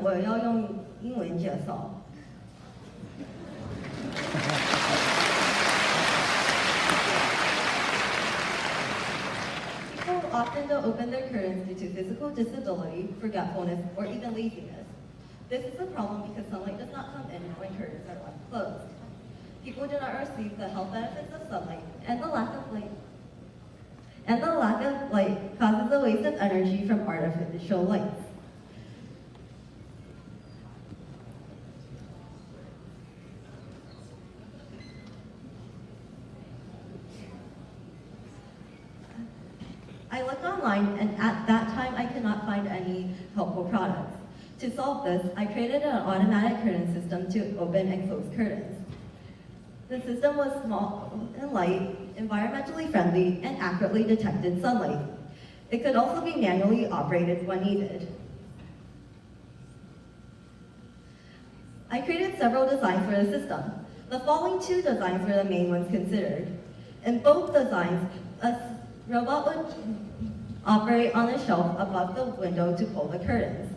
我要用英文介绍。People often don't open their curtains due to physical disability, forgetfulness, or even laziness. This is a problem because sunlight does not come in when curtains are left closed. People do not receive the health benefits of sunlight, and the lack of light causes a waste of energy from artificial lights. I looked online, and at that time I could not find any helpful products. To solve this, I created an automatic curtain system to open and close curtains. The system was small and light, environmentally friendly, and accurately detected sunlight. It could also be manually operated when needed. I created several designs for the system. The following two designs were the main ones considered. In both designs, a robot would operate on a shelf above the window to pull the curtains.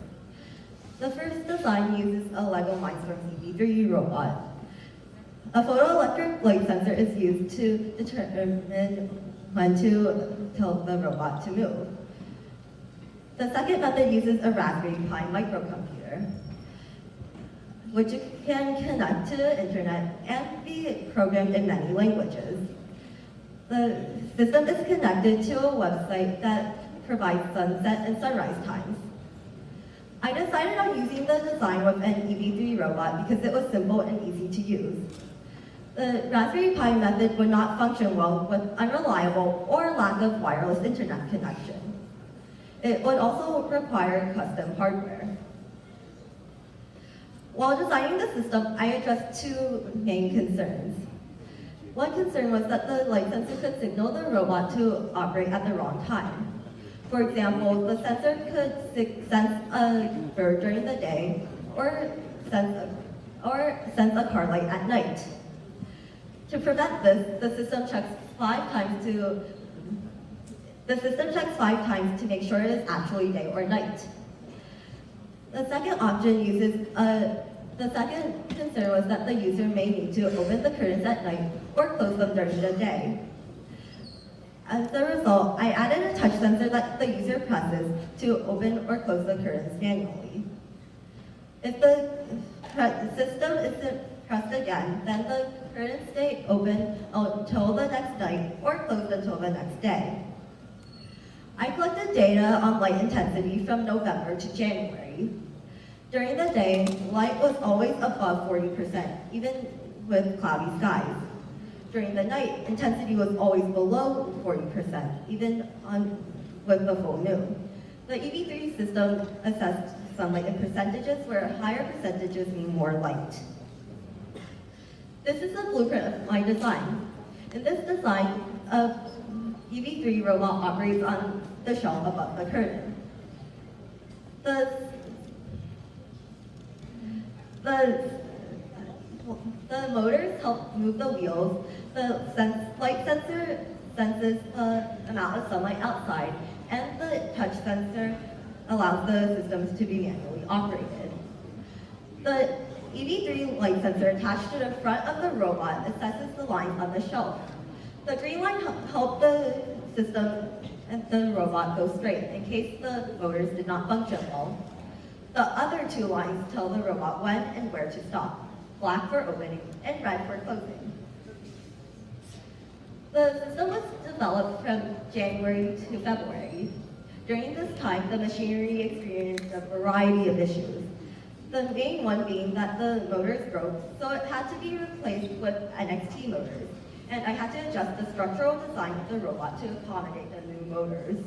The first design uses a Lego Mindstorm EV3 robot. A photoelectric light sensor is used to determine when to tell the robot to move. The second method uses a Raspberry Pi microcomputer, which can connect to the internet and be programmed in many languages. The system is connected to a website that provides sunset and sunrise times. I decided on using the design with an EV3 robot because it was simple and easy to use. The Raspberry Pi method would not function well with unreliable or lack of wireless internet connection. It would also require custom hardware. While designing the system, I addressed two main concerns. One concern was that the light sensor could signal the robot to operate at the wrong time. For example, the sensor could sense a bird during the day or sense a car light at night. To prevent this, the system checks five times to make sure it is actually day or night. The second concern was that the user may need to open the curtains at night or close them during the day. As a result, I added a touch sensor that the user presses to open or close the curtains manually. If the system isn't pressed again, then the curtains stay open until the next night or closed until the next day. I collected data on light intensity from November to January. During the day, light was always above 40%, even with cloudy skies. During the night, intensity was always below 40%, even with the full moon. The EV3 system assessed sunlight in percentages, where higher percentages mean more light. This is the blueprint of my design. In this design, a EV3 robot operates on the shelf above the curtain. The motors help move the wheels. The light sensor senses the amount of sunlight outside, and the touch sensor allows the systems to be manually operated. The EV3 light sensor attached to the front of the robot assesses the lines on the shelf. The green line helps the system and the robot go straight in case the motors did not function well. The other two lines tell the robot when and where to stop, black for opening and red for closing. The system was developed from January to February. During this time, the machinery experienced a variety of issues. The main one being that the motors broke, so it had to be replaced with NXT motors, and I had to adjust the structural design of the robot to accommodate the new motors.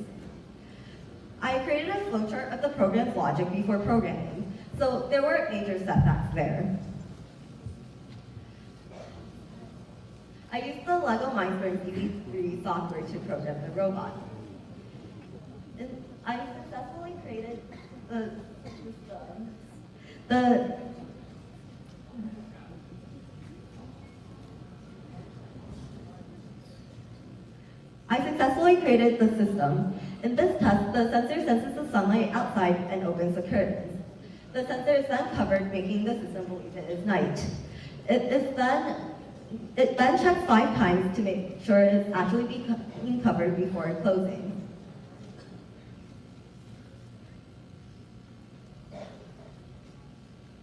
I created a flowchart of the program's logic before programming, so there were major setbacks there. I used the Lego Mindstorm EV3 software to program the robot. And I successfully created the system. In this test, the sensor senses the sunlight outside and opens the curtains. The sensor is then covered, making the system believe it is night. It then checks 5 times to make sure it is actually being covered before closing.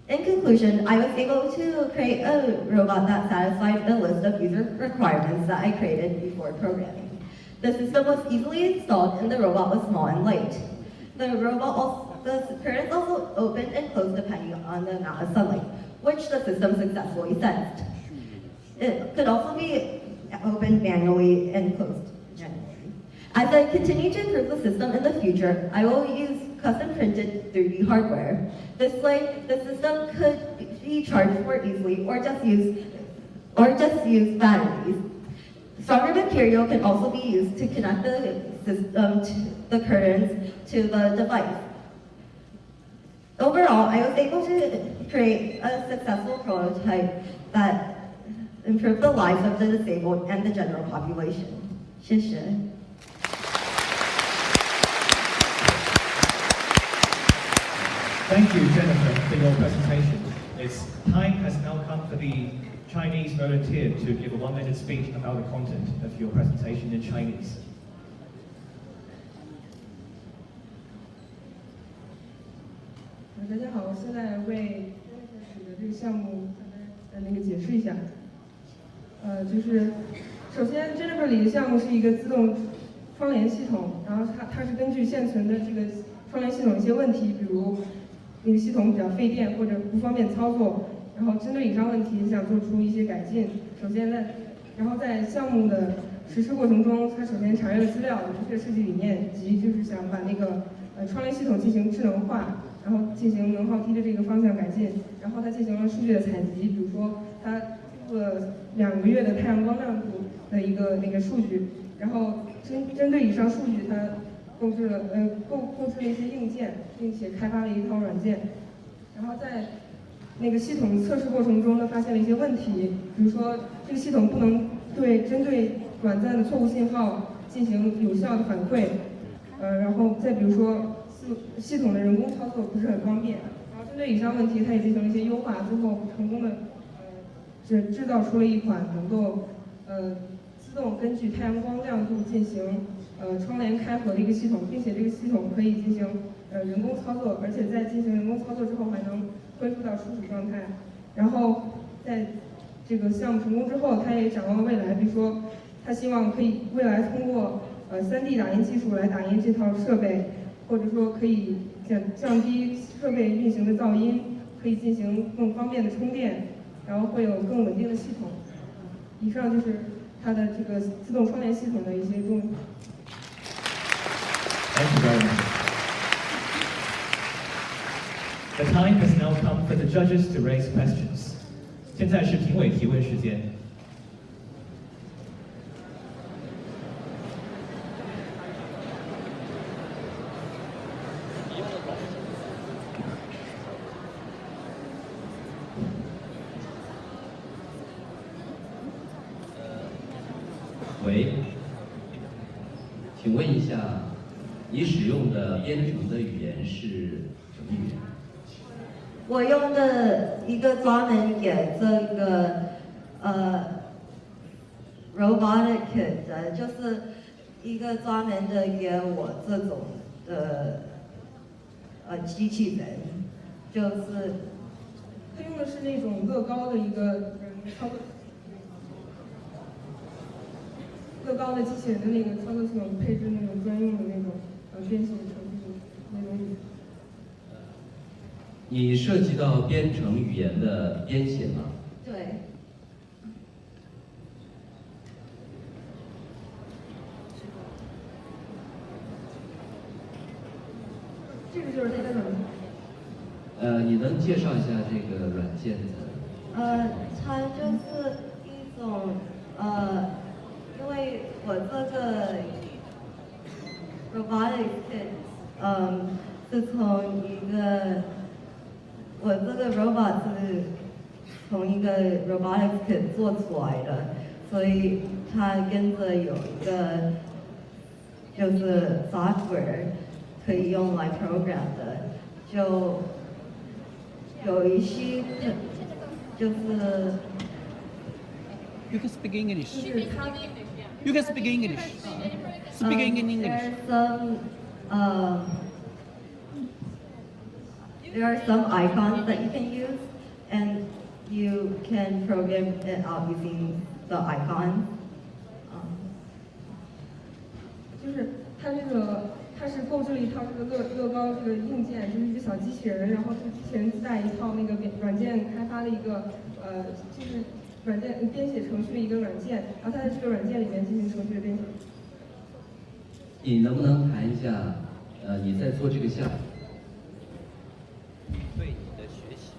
In conclusion, I was able to create a robot that satisfied the list of user requirements that I created before programming. The system was easily installed and the robot was small and light. The curtains also opened and closed depending on the amount of sunlight, which the system successfully sensed. It could also be opened manually and closed manually. As I continue to improve the system in the future, I will use custom printed 3D hardware. This way, the system could be charged more easily or just use batteries. Stronger material can also be used to connect the curtains to the device. Overall, I was able to create a successful prototype that improved the lives of the disabled and the general population. 谢谢。Thank you, Jennifer, for your presentation. Time has now come for the Chinese volunteer to give a 1-minute speech about the content of your presentation in Chinese. 大家好，我现在为这个项目解释一下。就是首先 Jennifer 里的项目是一个自动窗帘系统，然后它是根据现存的这个窗帘系统一些问题，比如那个系统比较费电或者不方便操作，然后针对以上问题想做出一些改进。然后在项目的实施过程中，它首先查阅了资料、明确设计理念，及就是想把那个窗帘系统进行智能化，然后进行能耗低的这个方向改进。然后它进行了数据的采集，比如说它录了2个月的太阳光亮度的一个数据，然后针对以上数据，它购置了一些硬件，并且开发了一套软件。然后在那个系统测试过程中呢，发现了一些问题，比如说这个系统不能针对短暂的错误信号进行有效的反馈，然后再比如说系统的人工操作不是很方便。然后针对以上问题，它也进行了一些优化，最后成功的制造出了一款能够自动根据太阳光亮度进行窗帘开合的一个系统，并且这个系统可以进行人工操作，而且在进行人工操作之后还能恢复到初始状态。然后在这个项目成功之后，他也展望未来，比如说他希望可以未来通过3D 打印技术来打印这套设备，或者说可以降低设备运行的噪音，可以进行更方便的充电，然后会有更稳定的系统。以上就是它的这个自动窗帘系统的一些重点。Thank you very much. The time has now come for the judges to raise questions. 现在是评委提问时间。喂，请问一下，你使用的编程的语言是什么语言？我用的一个专门给这个robotic kit 的，就是一个专门的给我这种的机器人，就是他用的是那种乐高的一个操作。乐高的机器人的那个操作系统配置那种专用的那种编写程序那种语言。你涉及到编程语言的编写吗？对。这个就是它的软件。你能介绍一下这个软件的？它就是一种因为我这个 robotic kit，是从一个我这个 robot 是从一个 robotic kit 做出来的，所以它跟着有一个就是 software 可以用来 program 的，就有一些就是 You can speak English. 就是他 You can speak English. Speak in English. There are some icons that you can use, and you can program it out using the icons. 就是它是购置了一套这个乐高这个硬件，就是一个小机器人，然后这个机器人自带一套那个软件开发的一个就是软件编写程序的一个软件，然后它在这个软件里面进行程序的编写。你能不能谈一下，你在做这个项目对你的学习，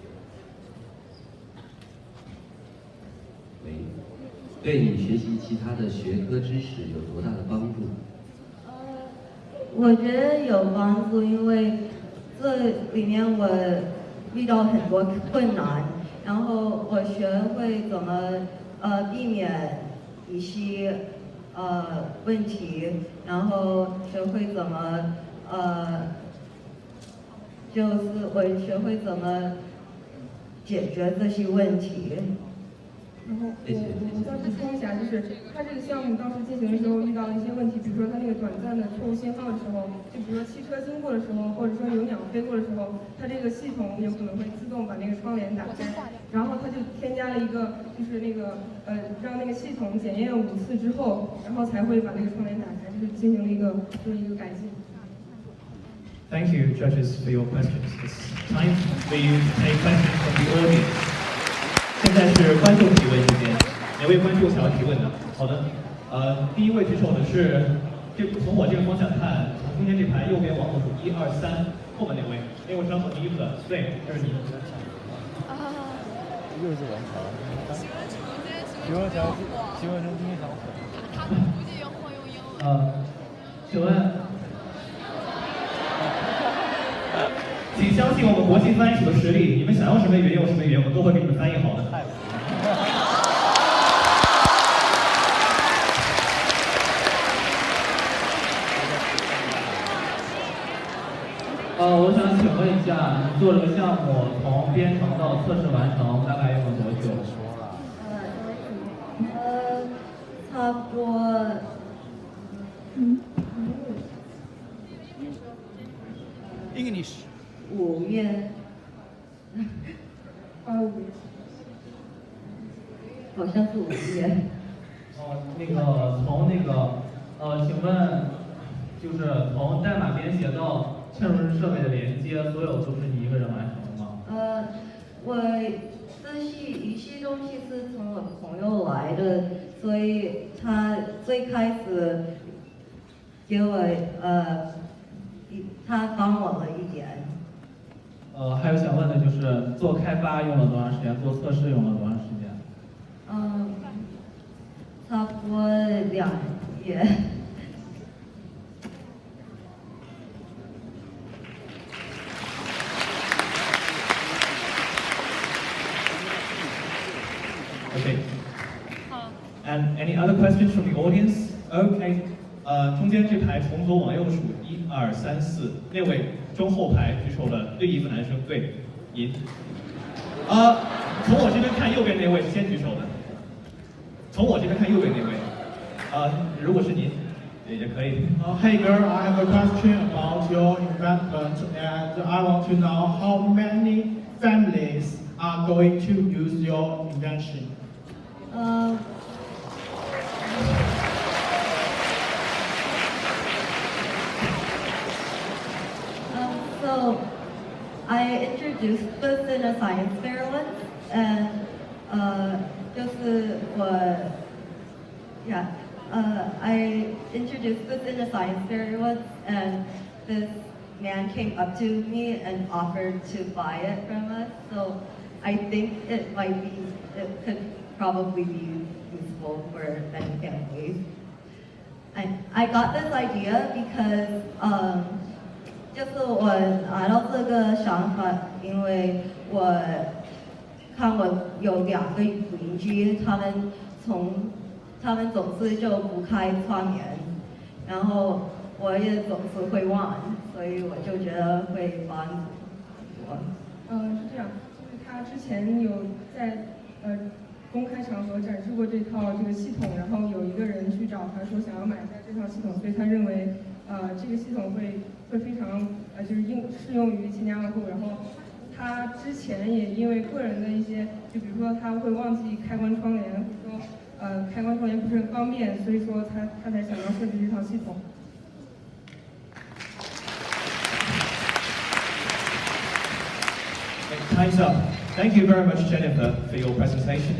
对你学习其他的学科知识有多大的帮助？我觉得有帮助，因为这里面我遇到很多困难，然后我学会怎么避免一些问题，然后学会怎么就是我学会怎么解决这些问题。然后我再补充一下，就是它这个项目当时进行的时候遇到了一些问题，比如说它那个短暂的错误信号的时候，就比如说汽车经过的时候，或者说有鸟飞过的时候，它这个系统有可能会自动把那个窗帘打开，然后它就添加了一个就是那个让那个系统检验5次之后，然后才会把那个窗帘打开，就是进行了一个改进。Thank you, judges, for your questions. It's time for you to take questions from the audience. 现在是观众提问时间，哪位观众想要提问的？好的，第一位举手的是，从我这个方向看，从中间这排右边往后数1、2、3，后面那位穿红衣服的，对，就是你。又是王朝。请问今天想火？他们估计要会用英文。请问，请相信我们国际翻译署的实力，你们想要什么语言用什么语言，我们都会给你们翻译好的。我想请问一下，你做这个项目从编程到测试完成大概用了多久？差不多English. 5月，好像是5月。请问，就是从代码编写到嵌入设备的连接，所有都是你一个人完成的吗？我一些东西是从我朋友来的，所以他最开始给我他帮我了一点。还有想问的就是做开发用了多长时间，做测试用了多长时间？差不多2月。Okay. And any other questions from the audience? Okay. 中间这排从左往右数1、2、3、4，那位中后排举手的绿衣服男生，对，您。从我这边看右边那位是先举手的。从我这边看右边那位，如果是您，也可以。Hey girl, I have a question about your investment, and I want to know how many families are going to use your invention. So I introduced this in a science fair once, and I introduced this in a science fair once, and this man came up to me and offered to buy it from us. So I think it could probably be useful for many families. And I got this idea because 就是我拿到这个想法，因为我看我有2个邻居，他们总是就不开窗帘，然后我也总是会忘，所以我就觉得会帮助我。是这样，他之前有在公开场合展示过这个系统，然后有一个人去找他说想要买下这套系统，所以他认为这个系统会非常就是适用于千家万户。然后他之前也因为个人的一些，就比如说他会忘记开关窗帘，或者说开关窗帘不是很方便，所以说他才想要设计这套系统。Time's up. Thank you very much, Jennifer, for your presentation.